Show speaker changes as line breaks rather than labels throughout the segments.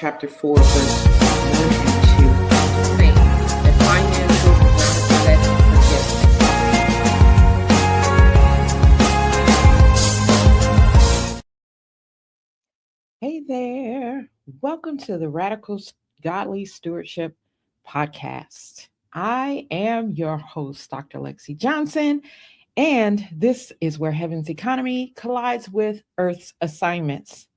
chapter 4, verse 1 and 2, saying that financial is not a set forgiveness. Hey there. Welcome to the Radical Godly Stewardship Podcast. I am your host, Dr. Lexi Johnson, and this is where heaven's economy collides with Earth's assignments.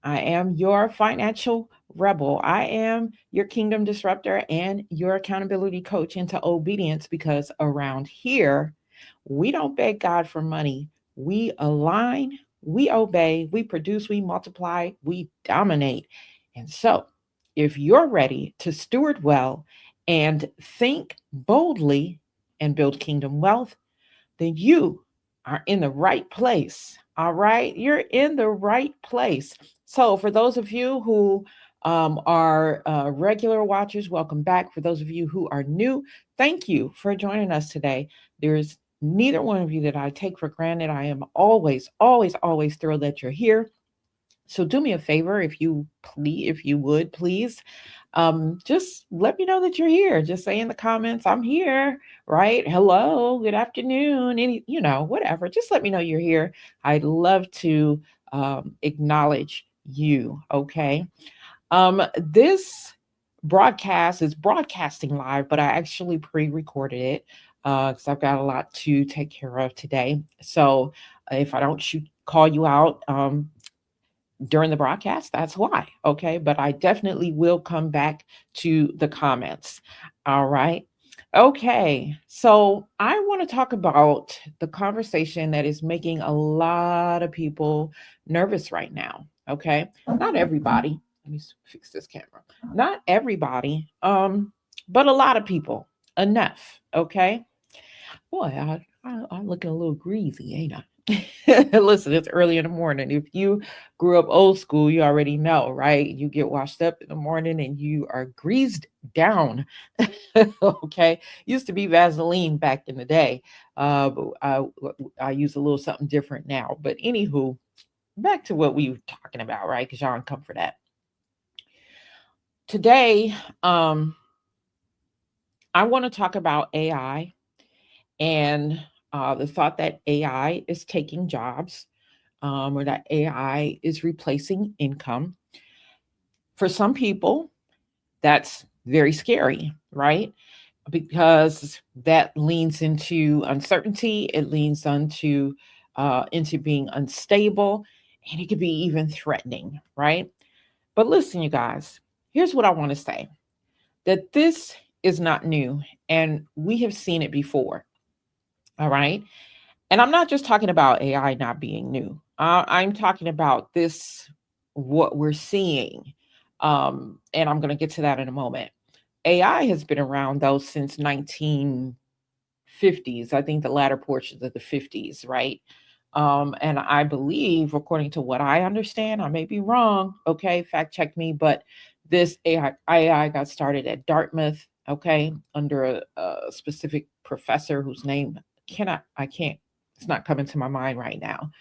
I am your financial rebel. I am your kingdom disruptor and your accountability coach into obedience, because around here, we don't beg God for money. We align, we obey, we produce, we multiply, we dominate. And so, if you're ready to steward well and think boldly and build kingdom wealth, then you are in the right place. All right. You're in the right place. So, for those of you who are regular watchers, welcome back. For those of you who are new, thank you for joining us today. There's neither one of you that I take for granted. I am always, always, always thrilled that you're here. So do me a favor, if you would please, just let me know that you're here. Just say in the comments, I'm here, right? Hello, good afternoon, whatever. Just let me know you're here. I'd love to acknowledge you. Okay. This broadcast is broadcasting live, but I actually pre-recorded it because I've got a lot to take care of today. So if I don't call you out during the broadcast, that's why. Okay. But I definitely will come back to the comments. All right. Okay. So I want to talk about the conversation that is making a lot of people nervous right now. Okay. Not everybody. Let me fix this camera. Not everybody, but a lot of people. Enough. Okay. Boy, I'm looking a little greasy, ain't I? Listen, it's early in the morning. If you grew up old school, you already know, right? You get washed up in the morning and you are greased down. Okay. Used to be Vaseline back in the day. But I use a little something different now. But anywho, back to what we were talking about, right? Because y'all can come for that. Today, I want to talk about AI and the thought that AI is taking jobs, or that AI is replacing income. For some people, that's very scary, right? Because that leans into uncertainty. It leans into being unstable, and it could be even threatening, right? But listen, you guys, here's what I want to say: that this is not new, and we have seen it before. All right. And I'm not just talking about AI not being new. I'm talking about what we're seeing. And I'm going to get to that in a moment. AI has been around, though, since 1950s. I think the latter portions of the 50s, right? And I believe, according to what I understand, I may be wrong. Okay, fact check me. But this AI got started at Dartmouth, okay, under a specific professor whose name I can't, it's not coming to my mind right now.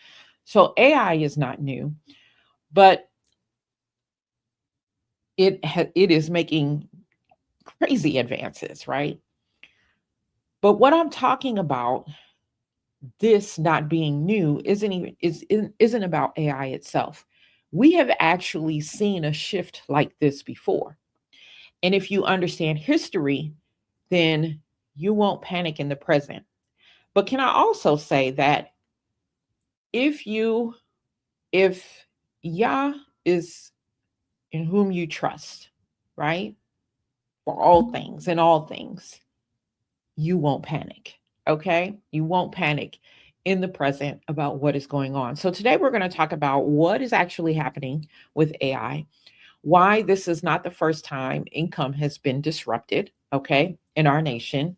So AI is not new, but it is making crazy advances, right? But what I'm talking about, this not being new, isn't about AI itself. We have actually seen a shift like this before. And if you understand history, then you won't panic in the present. But can I also say that if Yah is in whom you trust, right? For all things and all things, you won't panic. Okay? You won't panic in the present about what is going on. So today we're going to talk about what is actually happening with AI, why this is not the first time income has been disrupted, okay, in our nation,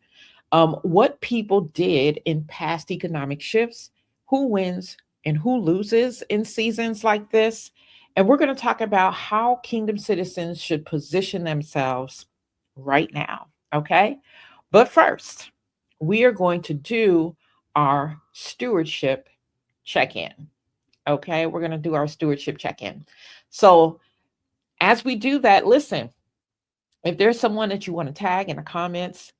what people did in past economic shifts, who wins and who loses in seasons like this. And we're going to talk about how kingdom citizens should position themselves right now. Okay. But first, we are going to do our stewardship check in. Okay. We're going to do our stewardship check in. So, As we do that, listen, if there's someone that you want to tag in the comments,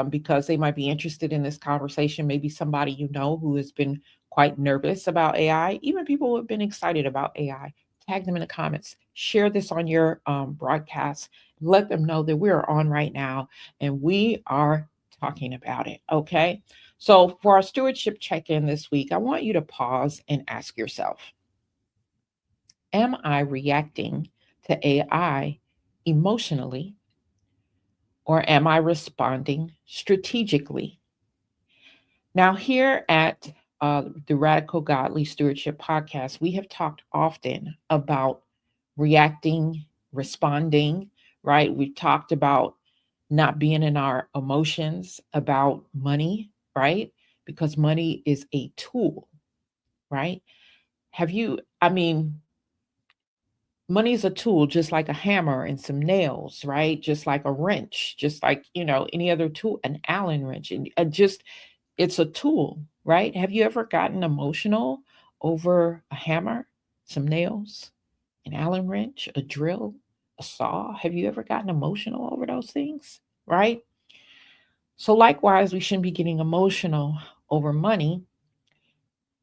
because they might be interested in this conversation, maybe somebody you know who has been quite nervous about AI, even people who have been excited about AI, tag them in the comments. Share this on your broadcast. Let them know that we are on right now and we are talking about it. Okay. So, for our stewardship check in this week, I want you to pause and ask yourself, am I reacting to AI emotionally, or am I responding strategically? Now, here at the Radical Godly Stewardship Podcast, we have talked often about reacting, responding, right? We've talked about not being in our emotions, about money, right? Because money is a tool, right? Have you, I mean, money is a tool, just like a hammer and some nails, right? Just like a wrench, just like, any other tool, an Allen wrench. And just, it's a tool, right? Have you ever gotten emotional over a hammer, some nails, an Allen wrench, a drill, a saw? Have you ever gotten emotional over those things, right? So, likewise, we shouldn't be getting emotional over money.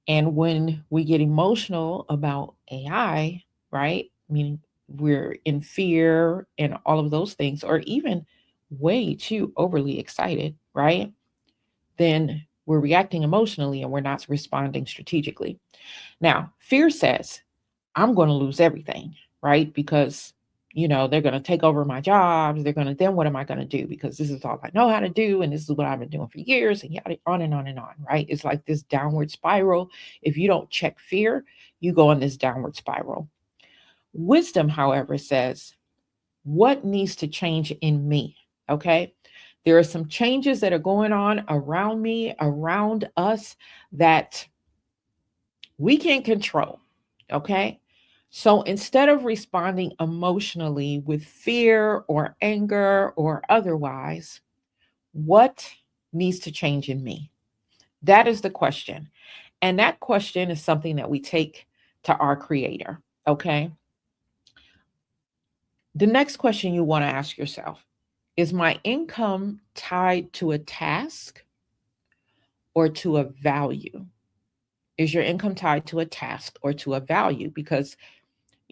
And when we get emotional about AI, right? Meaning we're in fear and all of those things, or even way too overly excited, right? Then we're reacting emotionally and we're not responding strategically. Now, fear says, I'm going to lose everything, right? Because, they're going to take over my jobs. They're going to, then what am I going to do? Because this is all I know how to do. And this is what I've been doing for years, and yada, on and on and on, right? It's like this downward spiral. If you don't check fear, you go on this downward spiral. Wisdom, however, says, what needs to change in me? Okay. There are some changes that are going on around me, around us, that we can't control. Okay. So instead of responding emotionally with fear or anger or otherwise, what needs to change in me? That is the question. And that question is something that we take to our creator. Okay. The next question you want to ask yourself, is my income tied to a task or to a value? Is your income tied to a task or to a value? Because,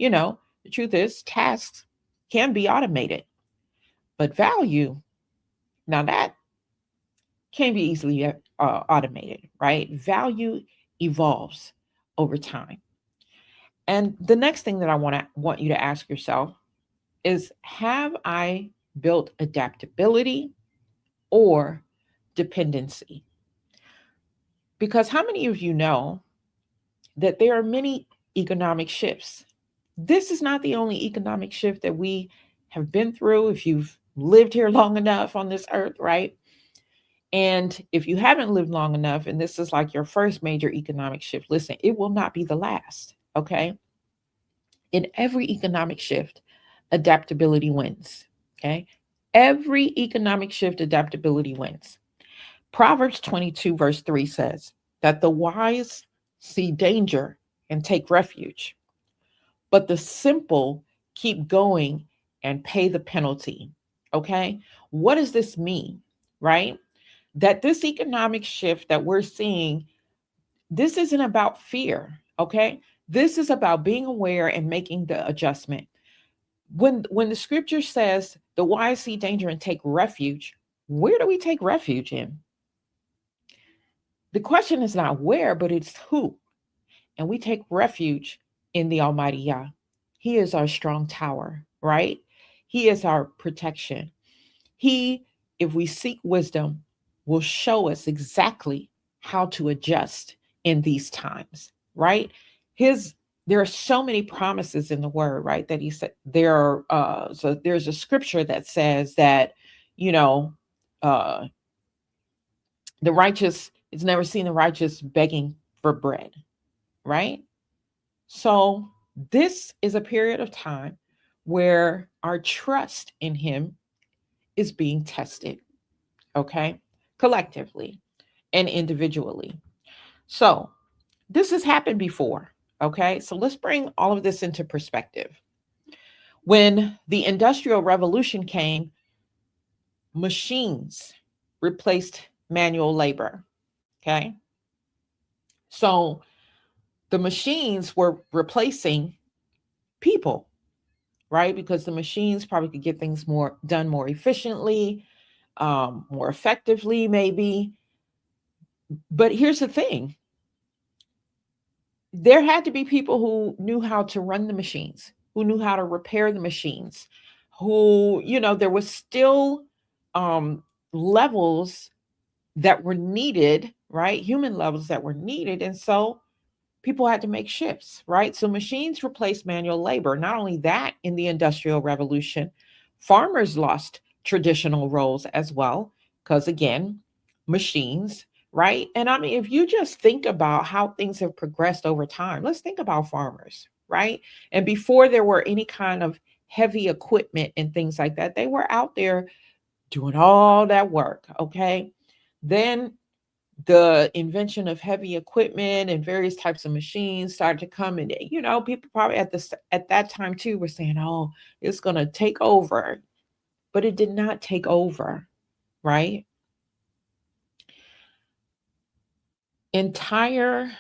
the truth is, tasks can be automated, but value, now that can be easily automated, right? Value evolves over time. And the next thing that I want you to ask yourself is, have I built adaptability or dependency? Because how many of you know that there are many economic shifts? This is not the only economic shift that we have been through if you've lived here long enough on this earth, right? And if you haven't lived long enough and this is like your first major economic shift, listen, it will not be the last, okay? In every economic shift, adaptability wins, okay? Every economic shift, adaptability wins. Proverbs 22, verse 3 says that the wise see danger and take refuge, but the simple keep going and pay the penalty. Okay. What does this mean? Right? That this economic shift that we're seeing, this isn't about fear. Okay. This is about being aware and making the adjustment. When the scripture says the wise see danger and take refuge, where do we take refuge in? The question is not where, but it's who. And we take refuge in the Almighty Yah. He is our strong tower, right? He is our protection. He, if we seek wisdom, will show us exactly how to adjust in these times, right? His There are so many promises in the word, right? That he said so there's a scripture that says that, you know, uh the righteous is never seen the righteous begging for bread, right? So this is a period of time where our trust in him is being tested, okay? Collectively and individually. So this has happened before, okay? So let's bring all of this into perspective. When the Industrial Revolution came, machines replaced manual labor. Okay. So the machines were replacing people, right? Because the machines probably could get things more done more efficiently, more effectively, maybe. But here's the thing, there had to be people who knew how to run the machines, who knew how to repair the machines, who, there was still um, levels that were needed, right? Human levels that were needed. And so people had to make shifts, right? So machines replaced manual labor. Not only that, in the Industrial Revolution, farmers lost traditional roles as well, because again, machines, right? And I mean, if you just think about how things have progressed over time, let's think about farmers, right? And before there were any kind of heavy equipment and things like that, they were out there doing all that work, okay? Then the invention of heavy equipment and various types of machines started to come, and people probably at that time too were saying, oh, it's going to take over, but it did not take over, right? Entire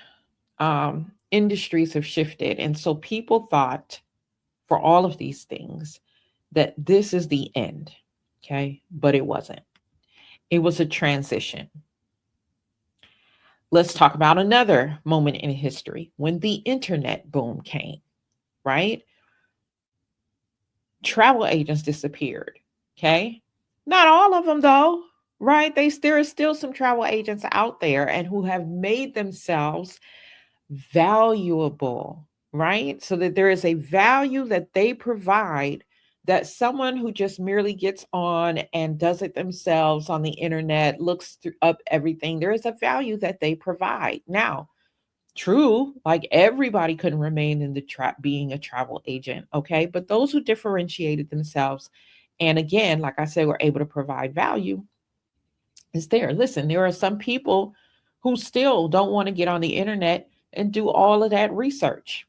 industries have shifted, and so people thought for all of these things that this is the end, okay? But it wasn't. It was a transition. Let's talk about another moment in history when the internet boom came, right? Travel agents disappeared. Okay. Not all of them, though, right? There are still some travel agents out there and who have made themselves valuable, right? So that there is a value that they provide that someone who just merely gets on and does it themselves on the internet, up everything, there is a value that they provide. Now, true, like everybody couldn't remain in the trap being a travel agent, okay? But those who differentiated themselves and again, like I said, were able to provide value is there. Listen, there are some people who still don't want to get on the internet and do all of that research.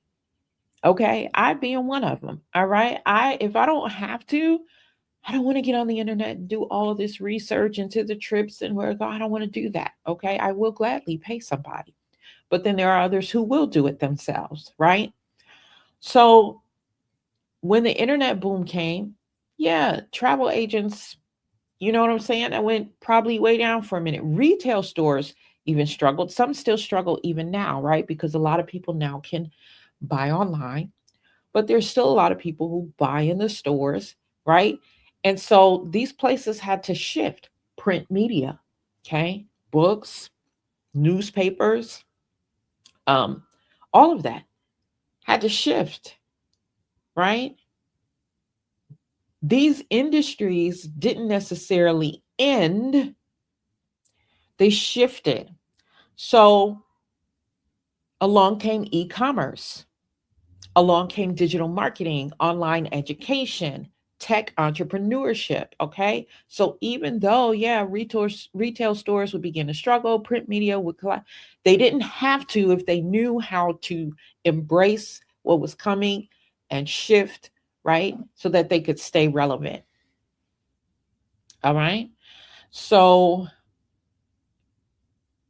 Okay? I being one of them. All right? If I don't have to, I don't want to get on the internet and do all of this research into the trips and where I go. I don't want to do that. Okay? I will gladly pay somebody. But then there are others who will do it themselves, right? So when the internet boom came, yeah, travel agents, you know what I'm saying? I went probably way down for a minute. Retail stores even struggled. Some still struggle even now, right? Because a lot of people now can buy online, but there's still a lot of people who buy in the stores, right? And so these places had to shift print media, okay? Books, newspapers, um, all of that had to shift, right? These industries didn't necessarily end, they shifted. So along came e commerce, along came digital marketing, online education, tech entrepreneurship. Okay. So even though, yeah, retail stores would begin to struggle, print media would collapse, they didn't have to if they knew how to embrace what was coming and shift, right? So that they could stay relevant. All right. So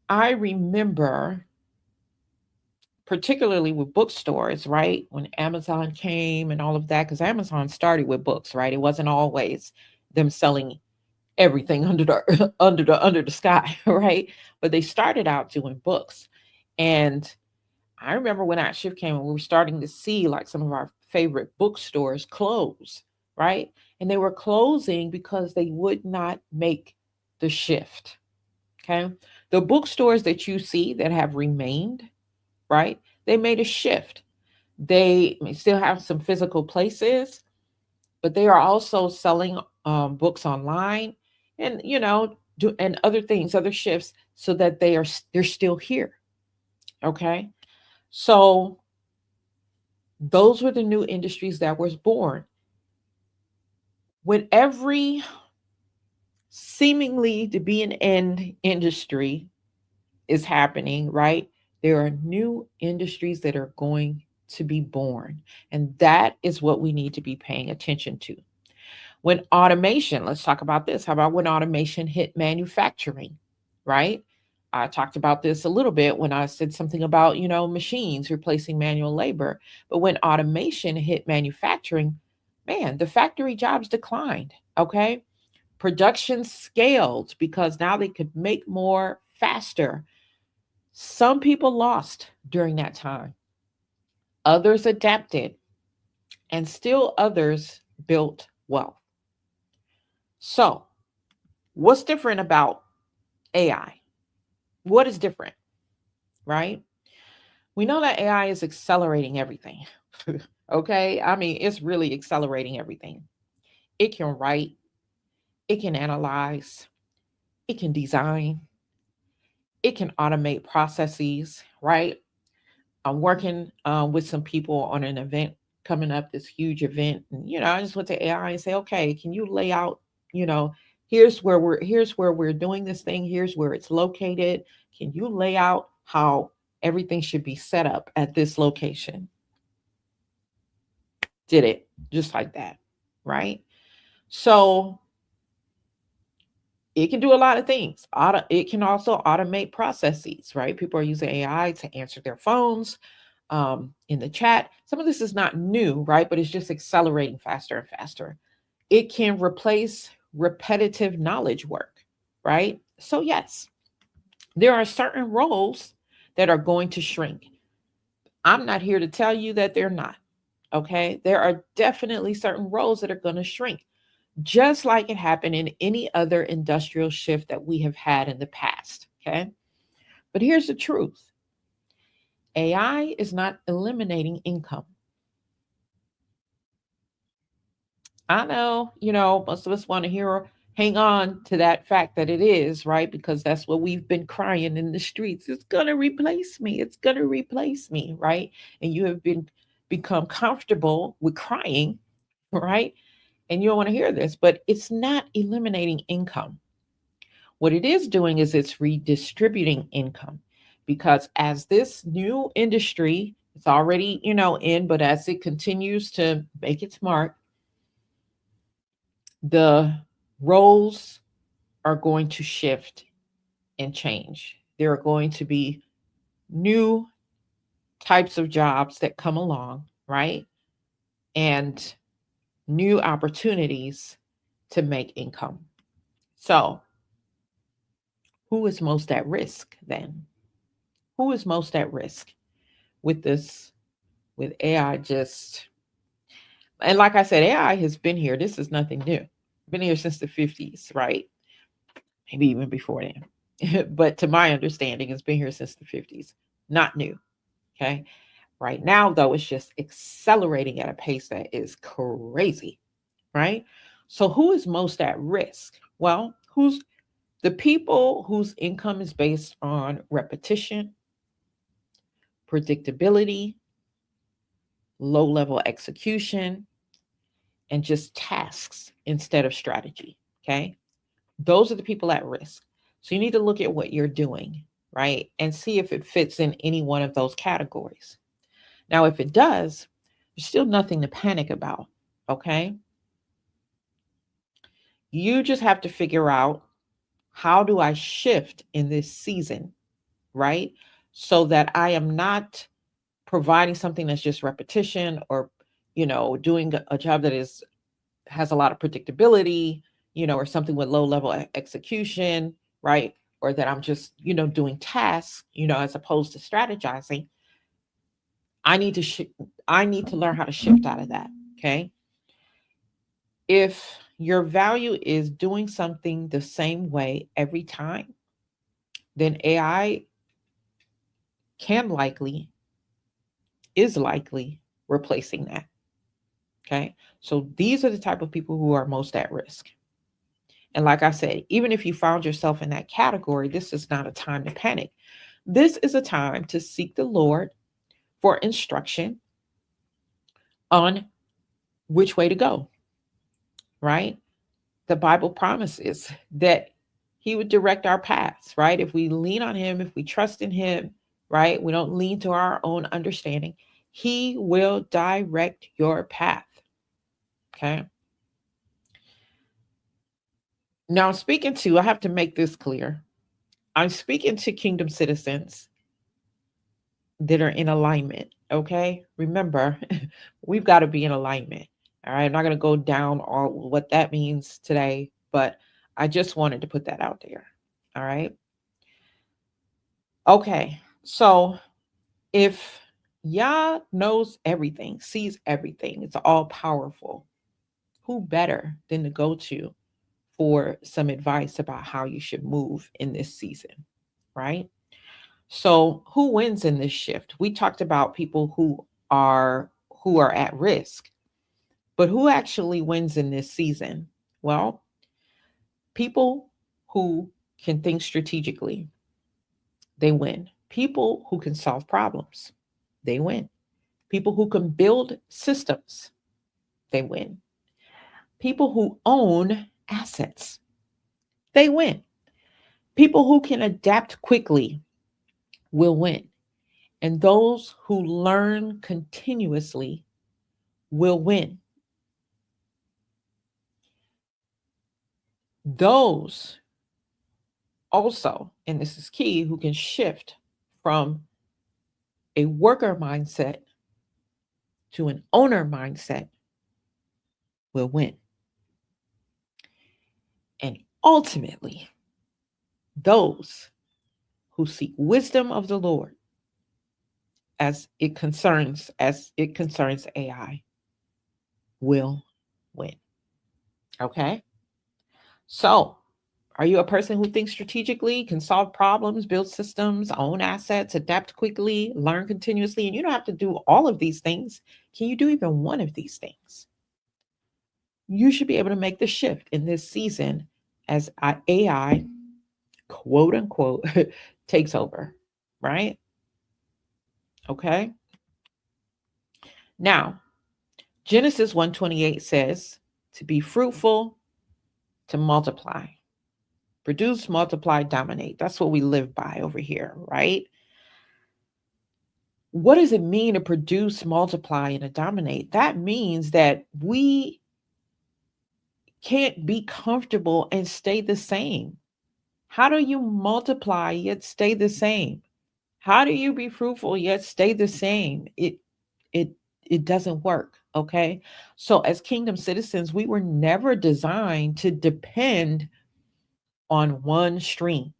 I remember, particularly with bookstores, right? When Amazon came and all of that, because Amazon started with books, right? It wasn't always them selling everything under the under the sky, right? But they started out doing books. And I remember when that shift came and we were starting to see like some of our favorite bookstores close, right? And they were closing because they would not make the shift. Okay. The bookstores that you see that have remained, right? They made a shift. They may still have some physical places, but they are also selling books online and, and other things, other shifts, so that they're still here. Okay. So those were the new industries that was born. When every seemingly to be an end industry is happening, right? There are new industries that are going to be born. And that is what we need to be paying attention to. When automation, let's talk about this. How about when automation hit manufacturing, right? I talked about this a little bit when I said something about, machines replacing manual labor. But when automation hit manufacturing, man, the factory jobs declined. Okay. Production scaled because now they could make more faster. Some people lost during that time, others adapted, and still others built wealth. So, what's different about AI? What is different, right? We know that AI is accelerating everything. Okay. I mean, it's really accelerating everything. It can write, it can analyze, it can design, it can automate processes, right? I'm working with some people on an event coming up, this huge event. And, I just went to AI and say, okay, can you lay out, you know, here's where we're doing this thing, here's where it's located. Can you lay out how everything should be set up at this location? Did it just like that, right? So it can do a lot of things. It can also automate processes, right? People are using AI to answer their phones, in the chat. Some of this is not new, right? But it's just accelerating faster and faster. It can replace repetitive knowledge work, right? So, yes, there are certain roles that are going to shrink. I'm not here to tell you that they're not, okay? There are definitely certain roles that are going to shrink, just like it happened in any other industrial shift that we have had in the past, okay? But here's the truth: AI is not eliminating income. I know, most of us want to hear, hang on to that fact that it is, right? Because that's what we've been crying in the streets. It's going to replace me. It's going to replace me, right? And you have become comfortable with crying, right? And you don't want to hear this, but it's not eliminating income. What it is doing is it's redistributing income, because as this new industry, it's already, in, but as it continues to make its mark, the roles are going to shift and change. There are going to be new types of jobs that come along, right? And new opportunities to make income. So, who is most at risk then? Who is most at risk with this, with AI just, and like I said, AI has been here. This is nothing new. Been here since the 50s, right? Maybe even before then. But to my understanding, it's been here since the 50s. Not new. Okay. Right now, though, it's just accelerating at a pace that is crazy, right? So, who is most at risk? Well, who's the people whose income is based on repetition, predictability, low level execution, and just tasks instead of strategy. Okay. Those are the people at risk. So, you need to look at what you're doing, right? And see if it fits in any one of those categories. Now, if it does, there's still nothing to panic about. Okay. You just have to figure out, how do I shift in this season, right? So that I am not providing something that's just repetition, or, doing a job that has a lot of predictability, or something with low level execution, right? Or that I'm just, doing tasks, as opposed to strategizing. I need to I need to learn how to shift out of that. Okay. If your value is doing something the same way every time, then AI can likely, is likely replacing that. Okay. So these are the type of people who are most at risk. And like I said, even if you found yourself in that category, this is not a time to panic. This is a time to seek the Lord for instruction on which way to go, right? The Bible promises that He would direct our paths, right? If we lean on Him, if we trust in Him, right? We don't lean to our own understanding. He will direct your path. Okay. Now, I'm speaking to, I have to make this clear. I'm speaking to kingdom citizens that are in alignment. Okay. Remember, we've got to be in alignment. All right. I'm not going to go down all what that means today, but I just wanted to put that out there. All right. Okay. So if Yah knows everything, sees everything, it's all powerful, who better than to go to for some advice about how you should move in this season, right? So, who wins in this shift? We talked about people who are at risk, but who actually wins in this season? Well, people who can think strategically, they win. People who can solve problems, they win. People who can build systems, they win. People who own assets, they win. People who can adapt quickly will win. And those who learn continuously will win. Those also, and this is key, who can shift from a worker mindset to an owner mindset will win. And ultimately, those who seek wisdom of the Lord as it concerns AI will win. Okay? So, are you a person who thinks strategically, can solve problems, build systems, own assets, adapt quickly, learn continuously? And you don't have to do all of these things. Can you do even one of these things? You should be able to make the shift in this season as AI, quote unquote, takes over, right? Okay. Now, Genesis 1:28 says to be fruitful, to multiply, produce, multiply, dominate. That's what we live by over here, right? What does it mean to produce, multiply, and to dominate? That means that we can't be comfortable and stay the same. How do you multiply yet stay the same? How do you be fruitful yet stay the same? It it doesn't work, okay? So as kingdom citizens, we were never designed to depend on one stream.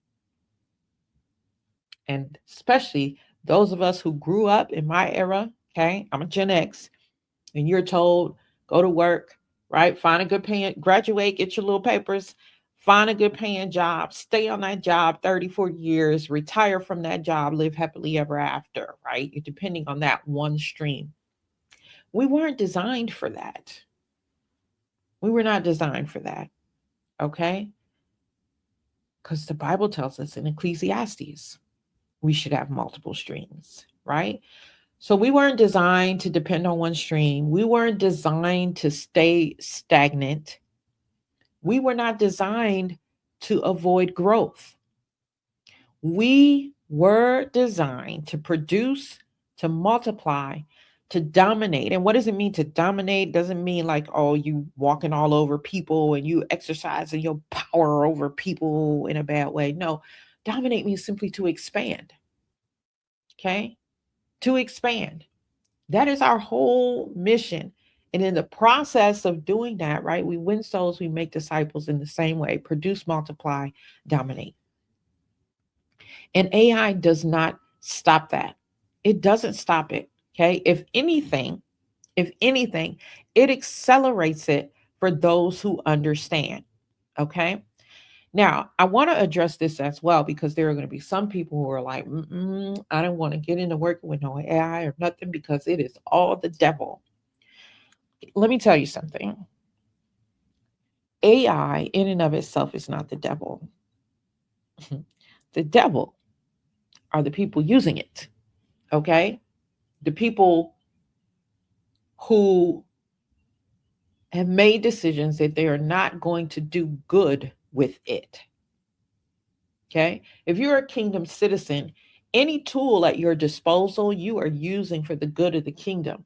And especially those of us who grew up in my era, okay? I'm a Gen X, and you're told go to work, right? Find a good paying, graduate, get your little papers, find a good paying job, stay on that job 30, 40 years, retire from that job, live happily ever after, right? You're depending on that one stream. We weren't designed for that. We were not designed for that, okay? Because the Bible tells us in Ecclesiastes we should have multiple streams, right? So we weren't designed to depend on one stream. We weren't designed to stay stagnant. We were not designed to avoid growth. We were designed to produce, to multiply, to dominate. And what does it mean to dominate? Doesn't mean like, oh, you walking all over people and you exercising your power over people in a bad way. No, dominate means simply to expand. Okay? To expand. That is our whole mission. And in the process of doing that, right, we win souls, we make disciples in the same way: produce, multiply, dominate. And AI does not stop that. It doesn't stop it. Okay. If anything, it accelerates it for those who understand. Okay. Now, I want to address this as well because there are going to be some people who are like, I don't want to get into working with no AI or nothing because it is all the devil. Let me tell you something. AI in and of itself is not the devil. The devil are the people using it. Okay? The people who have made decisions that they are not going to do good with it. Okay? If you're a kingdom citizen Any tool at your disposal, you are using for the good of the kingdom.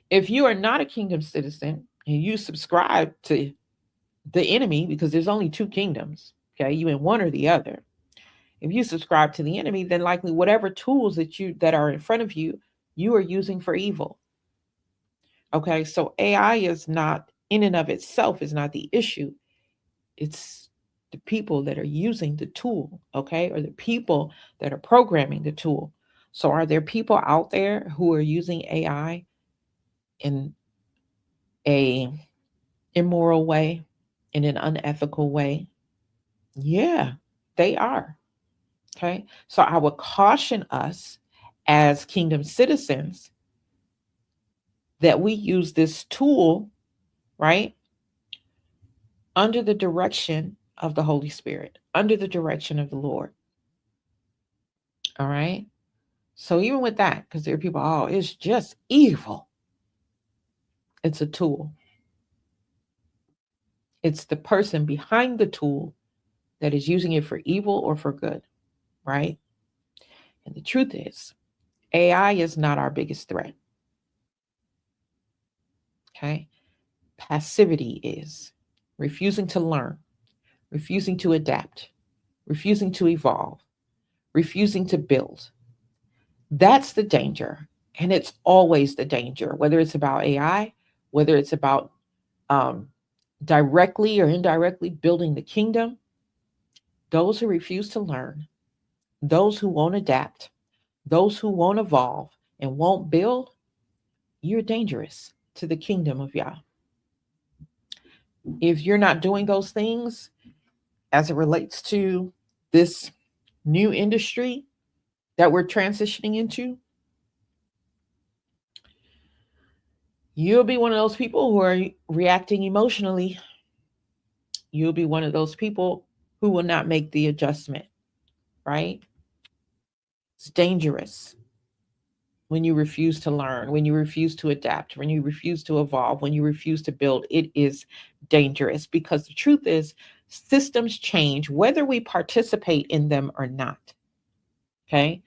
If you are not a kingdom citizen and you subscribe to the enemy, because there's only two kingdoms, okay, you in one or the other. If you subscribe to the enemy, then likely whatever tools that are in front of you, you are using for evil. Okay, so AI is not in and of itself is not the issue. It's the people that are using the tool, okay, or the people that are programming the tool. So are there people out there who are using AI in a immoral way, in an unethical way? Yeah, they are. Okay. So I would caution us as kingdom citizens that we use this tool, right, under the direction of the Holy Spirit, under the direction of the Lord. All right. So even with that, because there are people, oh, it's just evil. It's a tool. It's the person behind the tool that is using it for evil or for good, right? And the truth is, AI is not our biggest threat. Okay. Passivity is refusing to learn, refusing to adapt, refusing to evolve, refusing to build. That's the danger. And it's always the danger, whether it's about AI, whether it's about um, directly or indirectly building the kingdom. Those who refuse to learn, those who won't adapt, those who won't evolve and won't build, you're dangerous to the kingdom of Yah. If you're not doing those things as it relates to this new industry that we're transitioning into, you'll be one of those people who are reacting emotionally. You'll be one of those people who will not make the adjustment, right? It's dangerous when you refuse to learn, when you refuse to adapt, when you refuse to evolve, when you refuse to build. It is dangerous because the truth is, systems change whether we participate in them or not. Okay.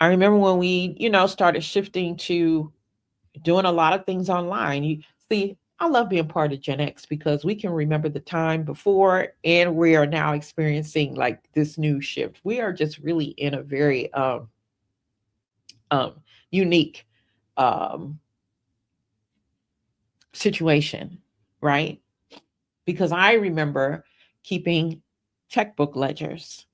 I remember when we, started shifting to doing a lot of things online. You see, I love being part of Gen X because we can remember the time before and we are now experiencing like this new shift. We are just really in a very um, unique um, situation, right? Because I remember keeping checkbook ledgers.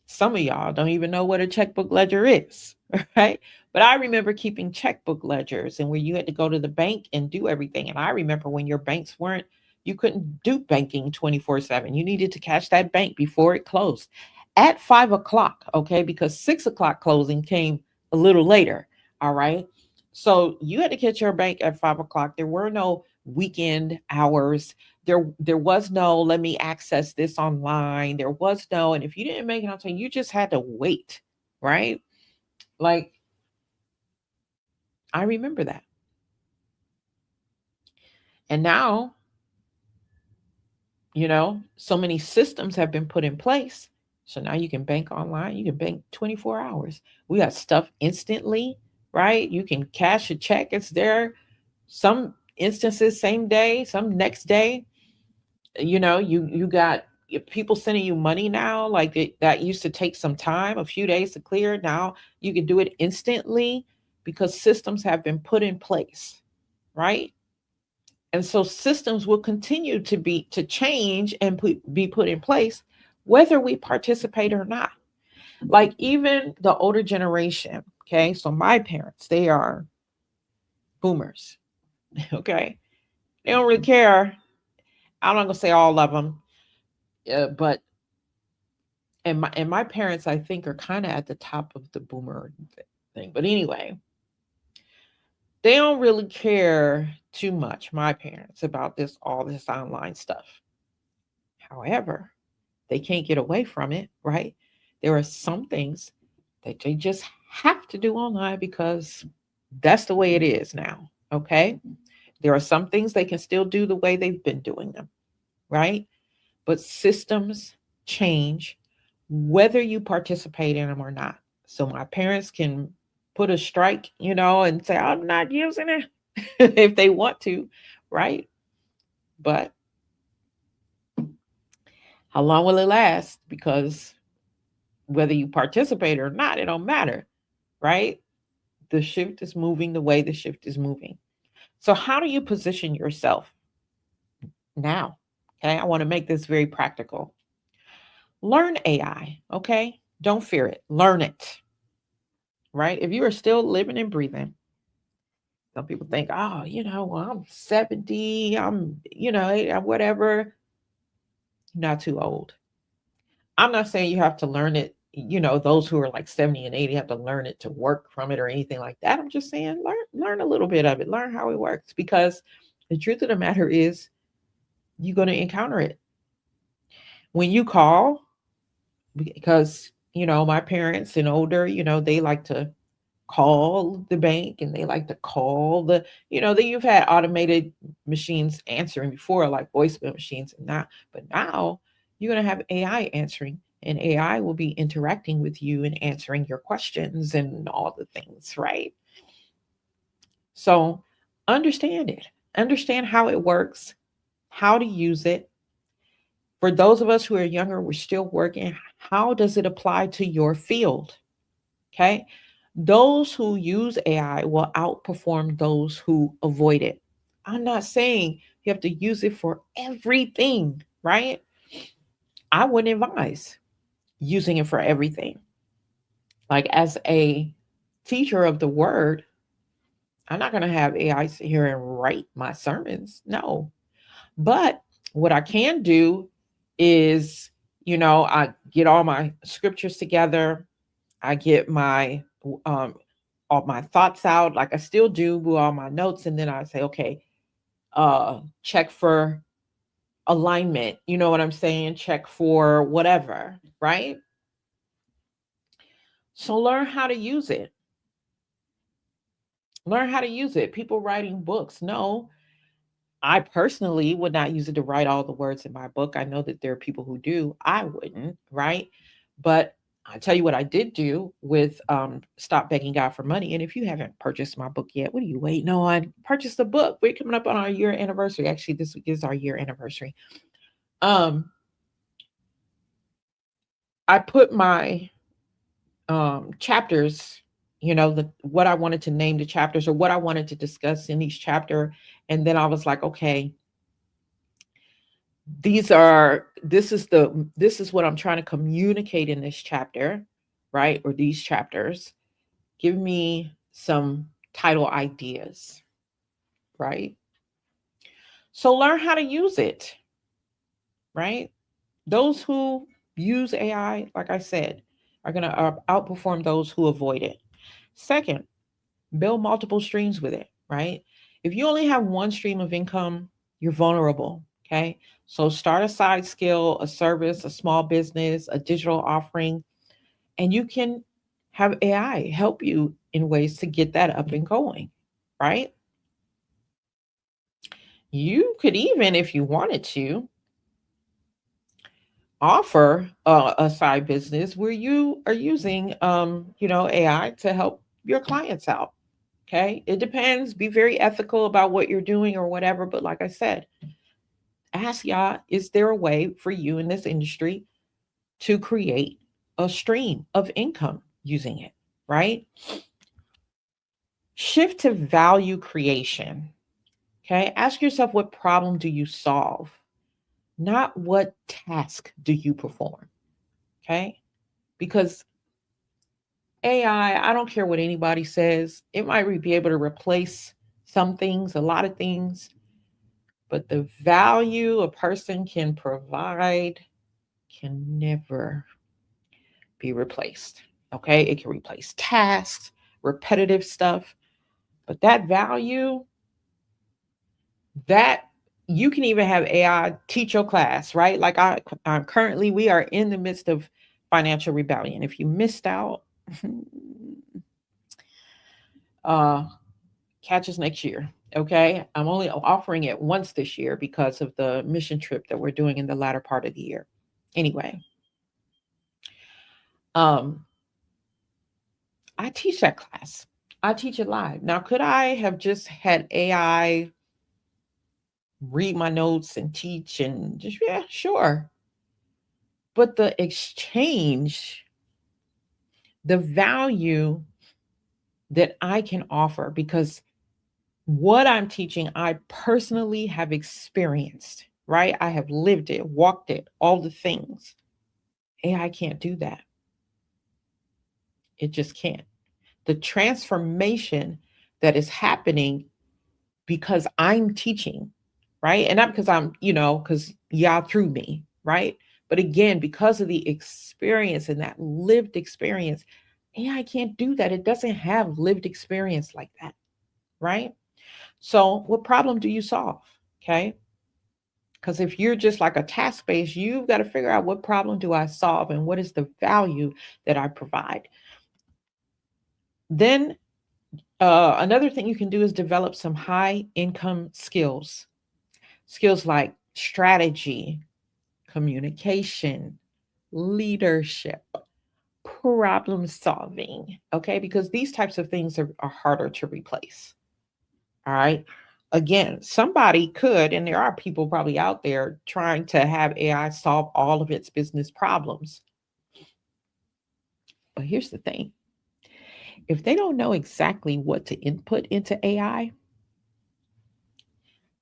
Some of y'all don't even know what a checkbook ledger is, right? But I remember keeping checkbook ledgers and where you had to go to the bank and do everything. And I remember when your banks weren't, you couldn't do banking 24/7. You needed to catch that bank before it closed at 5 o'clock, okay? Because 6 o'clock closing came a little later, all right? So you had to catch your bank at 5 o'clock. There were no weekend hours. There was no let me access this online. There was no, and if you didn't make it on time, you just had to wait, right? Like I remember that. And now, so many systems have been put in place. So now you can bank online, you can bank 24 hours. We got stuff instantly, right? You can cash a check, it's there. Some instances same day, some next day. You got people sending you money now, like that used to take some time, a few days to clear. Now you can do it instantly because systems have been put in place, right? And so systems will continue to change and be put in place whether we participate or not. Like even the older generation, okay, so my parents, they are boomers. Okay, they don't really care. I'm not gonna say all of them, but and my parents, I think, are kind of at the top of the boomer thing. But anyway, they don't really care too much, my parents, about all this online stuff. However, they can't get away from it, right? There are some things that they just have to do online because that's the way it is now. Okay. There are some things they can still do the way they've been doing them, right? But systems change whether you participate in them or not. So my parents can put a strike, and say, I'm not using it if they want to, right? But how long will it last? Because whether you participate or not, it don't matter, right? The shift is moving the way the shift is moving. So how do you position yourself now? Okay, I want to make this very practical. Learn AI, okay? Don't fear it. Learn it, right? If you are still living and breathing, some people think, oh, well, I'm 70, whatever. Not too old. I'm not saying you have to learn it, those who are like 70 and 80 have to learn it to work from it or anything like that. I'm just saying learn a little bit of it, learn how it works, because the truth of the matter is you're going to encounter it. When you call, because my parents and older, they like to call the bank and they like to call that you've had automated machines answering before, like voicemail machines, and now, but now you're going to have AI answering, and AI will be interacting with you and answering your questions and all the things, right? So understand it, understand how it works, how to use it. For those of us who are younger, we're still working. How does it apply to your field? Okay. Those who use AI will outperform those who avoid it. I'm not saying you have to use it for everything, right? I wouldn't advise using it for everything. Like, as a teacher of the word, I'm not going to have AI sit here and write my sermons. No. But what I can do is, I get all my scriptures together. I get my um all my thoughts out, like I still do with all my notes, and then I say, okay, check for alignment. You know what I'm saying? Check for whatever, right? So learn how to use it. Learn how to use it. People writing books. No, I personally would not use it to write all the words in my book. I know that there are people who do. I wouldn't, right? But I tell you what I did do with Stop Begging God for Money. And if you haven't purchased my book yet, what are you waiting on? Purchase the book. We're coming up on our year anniversary. Actually, this week is our year anniversary. Um, I put my chapters, what I wanted to name the chapters or what I wanted to discuss in each chapter. And then I was like, okay, this is what I'm trying to communicate in this chapter, right? Or these chapters. Give me some title ideas, right? So learn how to use it, right? Those who use AI, like I said, are going to outperform those who avoid it. Second, build multiple streams with it, right? If you only have one stream of income, you're vulnerable, okay? So start a side skill, a service, a small business, a digital offering, and you can have AI help you in ways to get that up and going, right? You could even, if you wanted to, offer a side business where you are using, AI to help your clients out. Okay, it depends. Be very ethical about what you're doing or whatever. But like I said, ask y'all: is there a way for you in this industry to create a stream of income using it? Right. Shift to value creation. Okay, ask yourself, what problem do you solve? Not what task do you perform. Okay, because AI, I don't care what anybody says, it might be able to replace some things, a lot of things, but the value a person can provide can never be replaced. Okay, it can replace tasks, repetitive stuff, but that value, that you can even have AI teach your class, right? Like currently, we are in the midst of financial rebellion. If you missed out, uh, catch us next year. Okay. I'm only offering it once this year because of the mission trip that we're doing in the latter part of the year. Anyway, Um, I teach that class. I teach it live. Now, could I have just had AI read my notes and teach and just, yeah, sure. But the exchange, the value that I can offer, because what I'm teaching, I personally have experienced, right? I have lived it, walked it, all the things. AI can't do that. It just can't. The transformation that is happening because I'm teaching, right? And not because because y'all through me, right? But again, because of the experience and that lived experience, AI can't do that. It doesn't have lived experience like that, right? So, what problem do you solve? Okay. Because if you're just like a task based, you've got to figure out what problem do I solve and what is the value that I provide. Then, another thing you can do is develop some high income skills, skills like strategy, communication, leadership, problem solving. Okay. Because these types of things are harder to replace. All right. Again, somebody could, and there are people probably out there trying to have AI solve all of its business problems. But here's the thing, if they don't know exactly what to input into AI,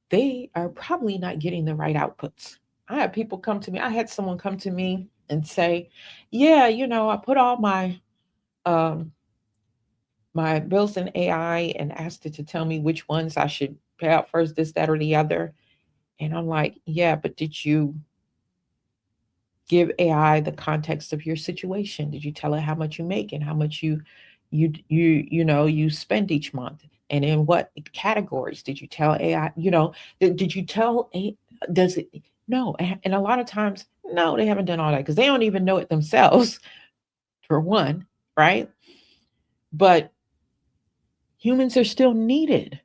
they are probably not getting the right outputs. I had people come to me, I had someone come to me and say, yeah, I put all um, my bills in AI and asked it to tell me which ones I should pay out first, this, that, or the other. And I'm like, yeah, but did you give AI the context of your situation? Did you tell it how much you make and how much you spend each month? And in what categories did you tell AI? Did you tell a does it no? And a lot of times, no, they haven't done all that because they don't even know it themselves, for one, right? But humans are still needed.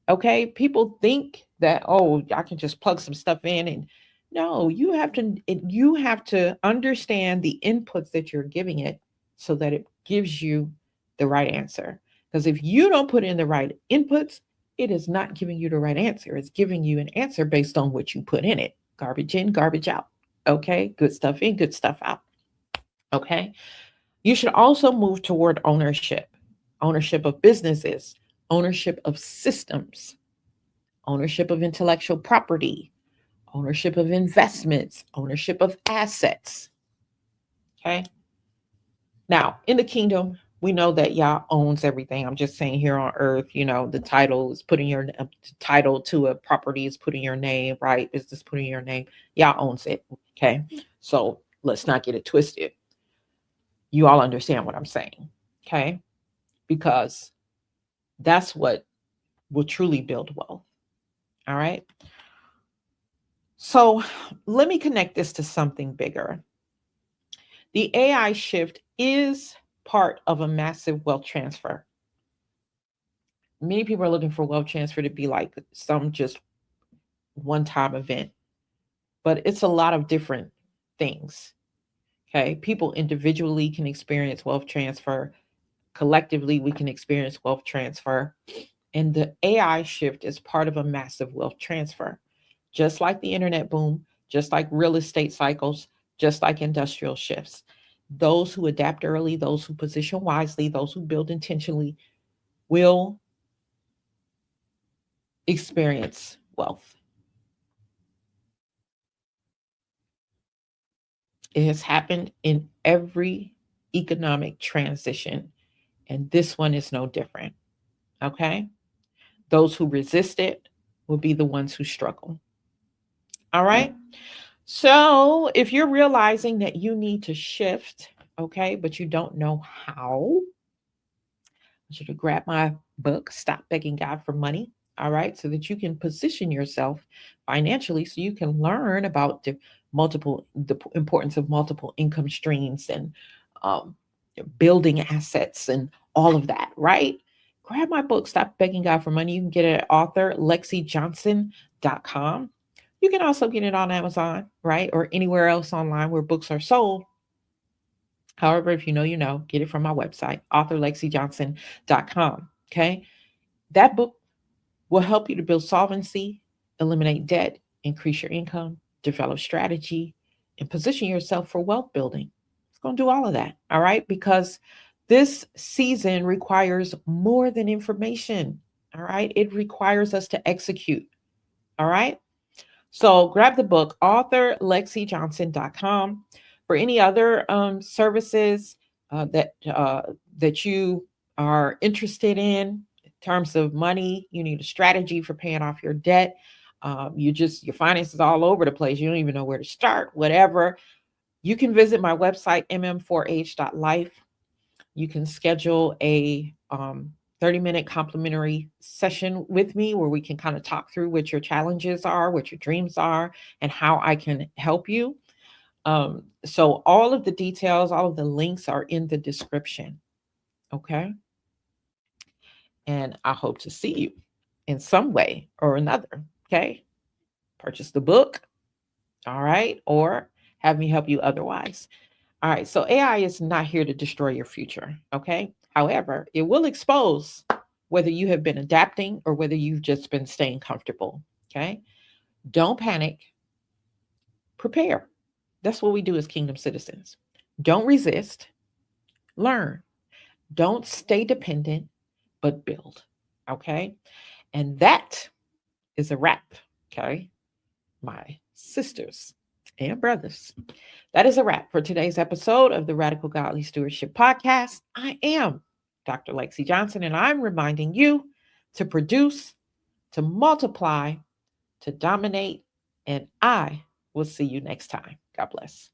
Okay, people think that, oh, I can just plug some stuff in, and no, you have to understand the inputs that you're giving it so that it gives you the right answer. Because if you don't put in the right inputs, it is not giving you the right answer. It's giving you an answer based on what you put in it. Garbage in, garbage out. Okay, good stuff in, good stuff out. Okay, you should also move toward ownership, ownership of businesses, ownership of systems, ownership of intellectual property, ownership of investments, ownership of assets. Okay. Now, in the kingdom, we know that Yah owns everything. I'm just saying here on earth, the title is putting your title to a property is putting your name, right? Business putting your name. Yah owns it. Okay. So let's not get it twisted. You all understand what I'm saying. Okay. Because that's what will truly build wealth. All right. So let me connect this to something bigger. The AI shift is part of a massive wealth transfer. Many people are looking for wealth transfer to be like some just one time event, but it's a lot of different things. Okay. People individually can experience wealth transfer, collectively, we can experience wealth transfer. And the AI shift is part of a massive wealth transfer, just like the internet boom, just like real estate cycles, just like industrial shifts. Those who adapt early, those who position wisely, those who build intentionally will experience wealth. It has happened in every economic transition, and this one is no different. Okay? Those who resist it will be the ones who struggle. All right? So, if you're realizing that you need to shift, okay, but you don't know how, want you to grab my book, Stop Begging God for Money. All right. So that you can position yourself financially so you can learn about the importance of multiple income streams and um, building assets and all of that. Right. Grab my book, Stop Begging God for Money. You can get it at author lexijohnson.com. You can also get it on Amazon, right? Or anywhere else online where books are sold. However, if you know, you know, get it from my website, authorlexijohnson.com. Okay. That book will help you to build solvency, eliminate debt, increase your income, develop strategy, and position yourself for wealth building. It's going to do all of that. All right. Because this season requires more than information. All right. It requires us to execute. All right. So grab the book, authorlexijohnson.com. For any other services that you are interested in terms of money, you need a strategy for paying off your debt. Your finances all over the place. You don't even know where to start, whatever. You can visit my website, mm4h.life. You can schedule a 30-minute complimentary session with me where we can kind of talk through what your challenges are, what your dreams are, and how I can help you. So all of the details, all of the links are in the description. Okay. And I hope to see you in some way or another. Okay. Purchase the book. All right. Or have me help you otherwise. All right. So AI is not here to destroy your future. Okay. However, it will expose whether you have been adapting or whether you've just been staying comfortable. Okay. Don't panic. Prepare. That's what we do as kingdom citizens. Don't resist. Learn. Don't stay dependent, but build. Okay. And that is a wrap. Okay. My sisters and brothers. That is a wrap for today's episode of the Radical Godly Stewardship Podcast. I am Dr. Lexi Johnson, and I'm reminding you to produce, to multiply, to dominate, and I will see you next time. God bless.